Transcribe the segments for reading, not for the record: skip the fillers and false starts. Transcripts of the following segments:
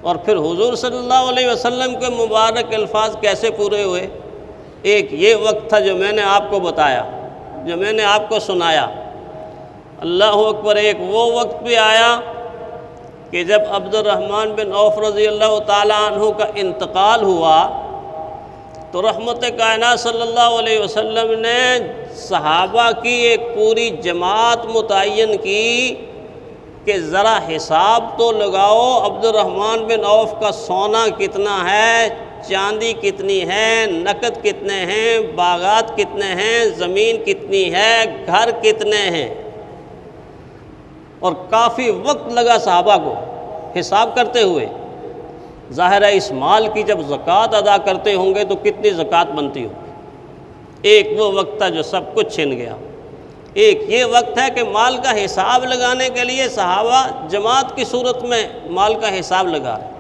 اور پھر حضور صلی اللہ علیہ وسلم کے مبارک الفاظ کیسے پورے ہوئے؟ ایک یہ وقت تھا جو میں نے آپ کو بتایا، جو میں نے آپ کو سنایا، اللہ اکبر۔ ایک وہ وقت بھی آیا کہ جب عبد الرحمن بن عوف رضی اللہ تعالیٰ عنہ کا انتقال ہوا تو رحمت کائنات صلی اللہ علیہ وسلم نے صحابہ کی ایک پوری جماعت متعین کی کہ ذرا حساب تو لگاؤ، عبد الرحمن بن عوف کا سونا کتنا ہے، چاندی کتنی ہے، نقد کتنے ہیں، باغات کتنے ہیں، زمین کتنی ہے، گھر کتنے ہیں۔ اور کافی وقت لگا صحابہ کو حساب کرتے ہوئے۔ ظاہر ہے اس مال کی جب زکوٰۃ ادا کرتے ہوں گے تو کتنی زکوٰۃ بنتی ہوگی۔ ایک وہ وقت تھا جو سب کچھ چھن گیا، ایک یہ وقت ہے کہ مال کا حساب لگانے کے لیے صحابہ جماعت کی صورت میں مال کا حساب لگا رہے ہیں۔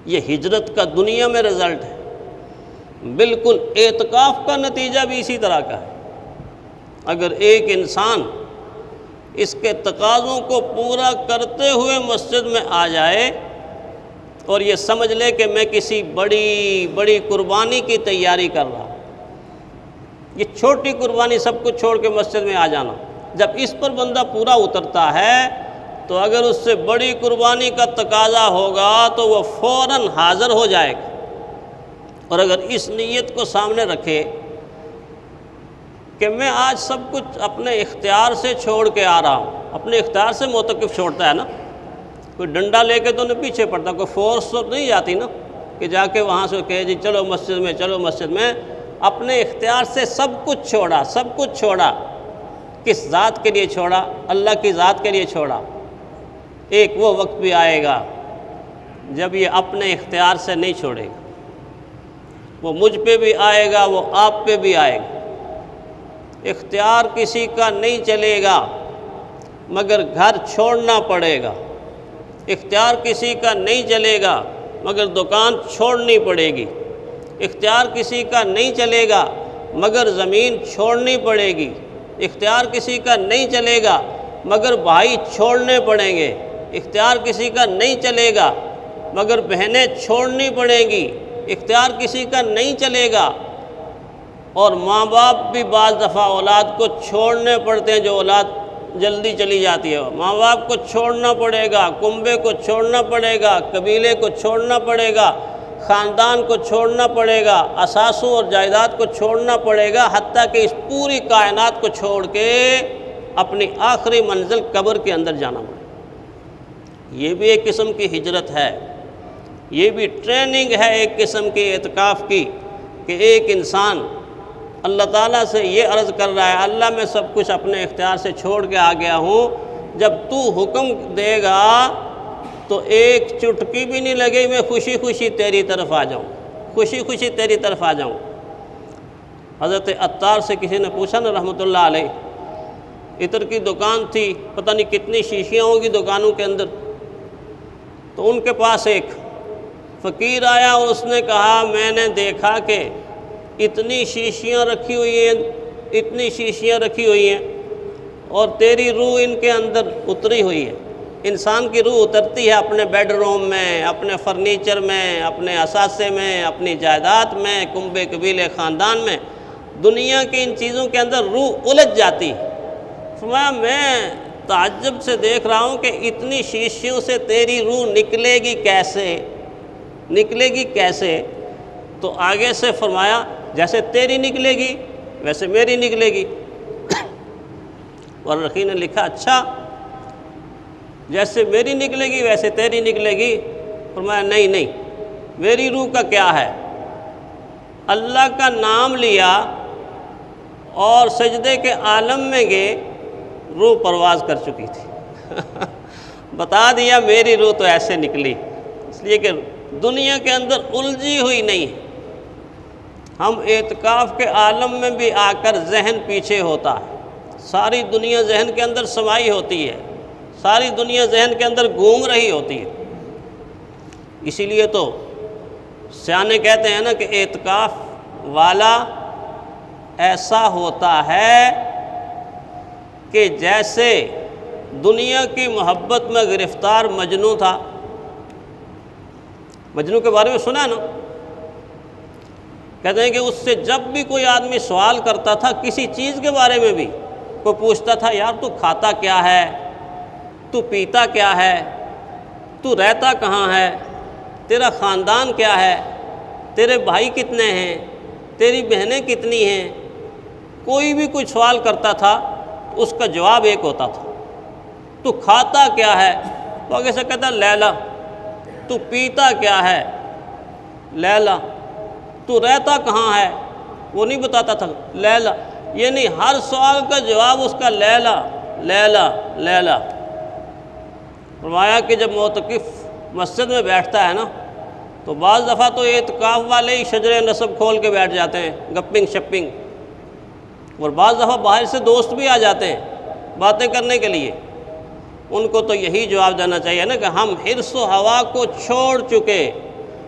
یہ ہجرت کا دنیا میں رزلٹ ہے۔ بالکل اعتکاف کا نتیجہ بھی اسی طرح کا ہے۔ اگر ایک انسان اس کے تقاضوں کو پورا کرتے ہوئے مسجد میں آ جائے اور یہ سمجھ لے کہ میں کسی بڑی قربانی کی تیاری کر رہا ہوں، یہ چھوٹی قربانی سب کچھ چھوڑ کے مسجد میں آ جانا، جب اس پر بندہ پورا اترتا ہے تو اگر اس سے بڑی قربانی کا تقاضا ہوگا تو وہ فوراً حاضر ہو جائے گا۔ اور اگر اس نیت کو سامنے رکھے کہ میں آج سب کچھ اپنے اختیار سے چھوڑ کے آ رہا ہوں، اپنے اختیار سے معتکف چھوڑتا ہے نا، کوئی ڈنڈا لے کے تو نہیں پیچھے پڑتا، کوئی فورس تو نہیں جاتی نا کہ جا کے وہاں سے کہے جی چلو مسجد میں، چلو مسجد میں۔ اپنے اختیار سے سب کچھ چھوڑا، سب کچھ چھوڑا۔ کس ذات کے لیے چھوڑا؟ اللہ کی ذات کے لیے چھوڑا۔ ایک وہ وقت بھی آئے گا جب یہ اپنے اختیار سے نہیں چھوڑے گا، وہ مجھ پہ بھی آئے گا، وہ آپ پہ بھی آئے گا۔ اختیار کسی کا نہیں چلے گا مگر گھر چھوڑنا پڑے گا، اختیار کسی کا نہیں چلے گا مگر دکان چھوڑنی پڑے گی، اختیار کسی کا نہیں چلے گا مگر زمین چھوڑنی پڑے گی، اختیار کسی کا نہیں چلے گا مگر بھائی چھوڑنے پڑیں گے، اختیار کسی کا نہیں چلے گا مگر بہنیں چھوڑنی پڑیں گی، اختیار کسی کا نہیں چلے گا۔ اور ماں باپ بھی بعض دفعہ اولاد کو چھوڑنے پڑتے ہیں، جو اولاد جلدی چلی جاتی ہے، ماں باپ کو چھوڑنا پڑے گا، کنبے کو چھوڑنا پڑے گا، قبیلے کو چھوڑنا پڑے گا، خاندان کو چھوڑنا پڑے گا، اثاثوں اور جائیداد کو چھوڑنا پڑے گا، حتیٰ کہ اس پوری کائنات کو چھوڑ کے اپنی آخری منزل قبر کے اندر جانا پڑے گا۔ یہ بھی ایک قسم کی ہجرت ہے، یہ بھی ٹریننگ ہے ایک قسم کی اعتکاف کی، کہ ایک انسان اللہ تعالیٰ سے یہ عرض کر رہا ہے اللہ میں سب کچھ اپنے اختیار سے چھوڑ کے آ گیا ہوں، جب تو حکم دے گا تو ایک چٹکی بھی نہیں لگے میں خوشی خوشی تیری طرف آ جاؤں، خوشی خوشی تیری طرف آ جاؤں۔ حضرت عطار سے کسی نے پوچھا نا رحمۃ اللہ علیہ، عطر کی دکان تھی، پتہ نہیں کتنی شیشیاں ہوگی دکانوں کے اندر، تو ان کے پاس ایک فقیر آیا اور اس نے کہا میں نے دیکھا کہ اتنی شیشیاں رکھی ہوئی ہیں، اتنی شیشیاں رکھی ہوئی ہیں اور تیری روح ان کے اندر اتری ہوئی ہے۔ انسان کی روح اترتی ہے اپنے بیڈ روم میں، اپنے فرنیچر میں، اپنے اثاثے میں، اپنی جائیداد میں، کنبے قبیلے خاندان میں، دنیا کی ان چیزوں کے اندر روح الجھ جاتی۔ فرمایا میں تعجب سے دیکھ رہا ہوں کہ اتنی شیشیوں سے تیری روح نکلے گی کیسے، نکلے گی کیسے؟ تو آگے سے فرمایا جیسے تیری نکلے گی ویسے میری نکلے گی۔ اور رقی نے لکھا اچھا جیسے میری نکلے گی ویسے تیری نکلے گی؟ فرمایا نہیں، میری روح کا کیا ہے؟ اللہ کا نام لیا اور سجدے کے عالم میں گئے، روح پرواز کر چکی تھی۔ بتا دیا میری روح تو ایسے نکلی، اس لیے کہ دنیا کے اندر الجھی ہوئی نہیں ہے۔ ہم اعتکاف کے عالم میں بھی آ کر ذہن پیچھے ہوتا ہے، ساری دنیا ذہن کے اندر سمائی ہوتی ہے، ساری دنیا ذہن کے اندر گھوم رہی ہوتی ہے۔ اسی لیے تو سیانے کہتے ہیں نا کہ اعتکاف والا ایسا ہوتا ہے کہ جیسے دنیا کی محبت میں گرفتار مجنوں تھا، مجنوں کے بارے میں سنا نا، کہتے ہیں کہ اس سے جب بھی کوئی آدمی سوال کرتا تھا کسی چیز کے بارے میں بھی، کوئی پوچھتا تھا یار تو کھاتا کیا ہے، تو پیتا کیا ہے، تو رہتا کہاں ہے، تیرا خاندان کیا ہے، تیرے بھائی کتنے ہیں، تیری بہنیں کتنی ہیں، کوئی بھی کوئی سوال کرتا تھا اس کا جواب ایک ہوتا تھا، تو کھاتا کیا ہے، تو آگے سے کہتا لیلا، تو پیتا کیا ہے، لیلا، تو رہتا کہاں ہے، وہ نہیں بتاتا تھا، لیلا، یعنی ہر سوال کا جواب اس کا لیلا لیلا لیلا۔ فرمایا کہ جب معتکف مسجد میں بیٹھتا ہے نا تو بعض دفعہ تو اعتکاف والے ہی شجر نسب کھول کے بیٹھ جاتے ہیں گپنگ شپنگ، اور بعض دفعہ باہر سے دوست بھی آ جاتے ہیں باتیں کرنے کے لیے، ان کو تو یہی جواب دینا چاہیے نا کہ ہم حرص و ہوا کو چھوڑ چکے،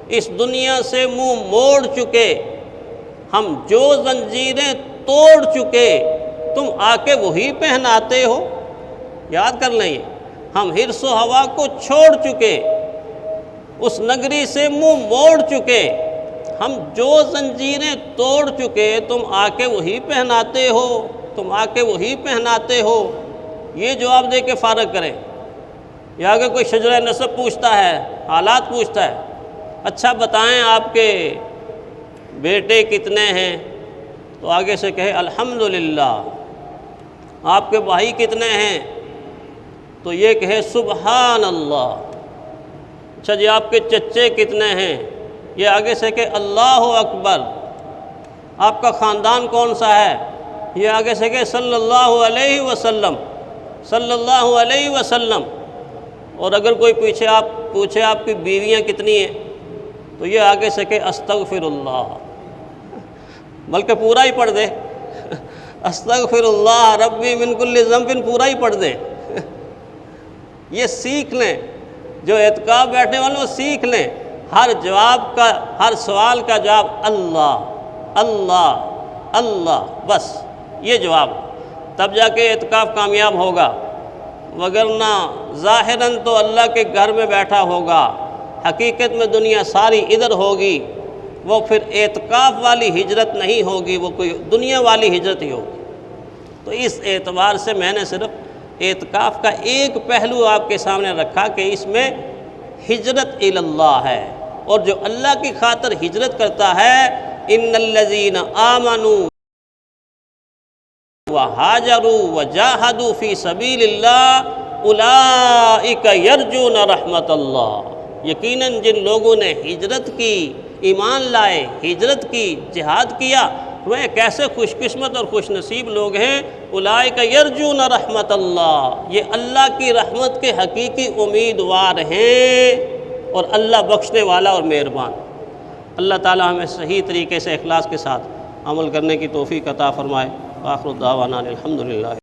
اس دنیا سے منہ موڑ چکے، ہم جو زنجیریں توڑ چکے تم آ کے وہی پہناتے ہو۔ یاد کر لیں یہ، ہم حرص و ہوا کو چھوڑ چکے، اس نگری سے منہ موڑ چکے، ہم جو زنجیریں توڑ چکے تم آ کے وہی پہناتے ہو، تم آ کے وہی پہناتے ہو۔ یہ جواب دے کے فارغ کریں۔ یا اگر کوئی شجرہ نسب پوچھتا ہے، حالات پوچھتا ہے، اچھا بتائیں آپ کے بیٹے کتنے ہیں، تو آگے سے کہے الحمدللہ۔ آپ کے بھائی کتنے ہیں، تو یہ کہے سبحان اللہ۔ اچھا جی آپ کے چچے کتنے ہیں، یہ آگے سے کہ اللہ اکبر۔ آپ کا خاندان کون سا ہے، یہ آگے سے کہ صلی اللہ علیہ وسلم، صلی اللہ علیہ وسلم۔ اور اگر کوئی پوچھے آپ کی بیویاں کتنی ہیں، تو یہ آگے سے کہ استغفر اللہ، بلکہ پورا ہی پڑھ دے، استغفر اللہ ربی من کل ذنب، پورا ہی پڑھ دے۔ یہ سیکھ لیں، جو اعتکاف بیٹھنے والوں سیکھ لیں، ہر سوال کا جواب اللہ اللہ اللہ، بس یہ جواب، تب جا کے اعتکاف کامیاب ہوگا، وگرنہ ظاہراً تو اللہ کے گھر میں بیٹھا ہوگا، حقیقت میں دنیا ساری ادھر ہوگی، وہ پھر اعتکاف والی ہجرت نہیں ہوگی، وہ کوئی دنیا والی ہجرت ہی ہوگی۔ تو اس اعتبار سے میں نے صرف اعتکاف کا ایک پہلو آپ کے سامنے رکھا کہ اس میں ہجرت الی اللہ ہے، اور جو اللہ کی خاطر ہجرت کرتا ہے، ان الذین آمنوا وہاجروا وجاہدوا فی سبیل اللہ اولئک یرجون رحمت اللہ۔ یقیناً جن لوگوں نے ہجرت کی، ایمان لائے، ہجرت کی، جہاد کیا، وہ کیسے خوش قسمت اور خوش نصیب لوگ ہیں، اولئک یرجون رحمت اللہ، یہ اللہ کی رحمت کے حقیقی امیدوار ہیں، اور اللہ بخشنے والا اور مہربان۔ اللہ تعالی ہمیں صحیح طریقے سے اخلاص کے ساتھ عمل کرنے کی توفیق عطا فرمائے۔ آخر دعوانا الحمدللہ۔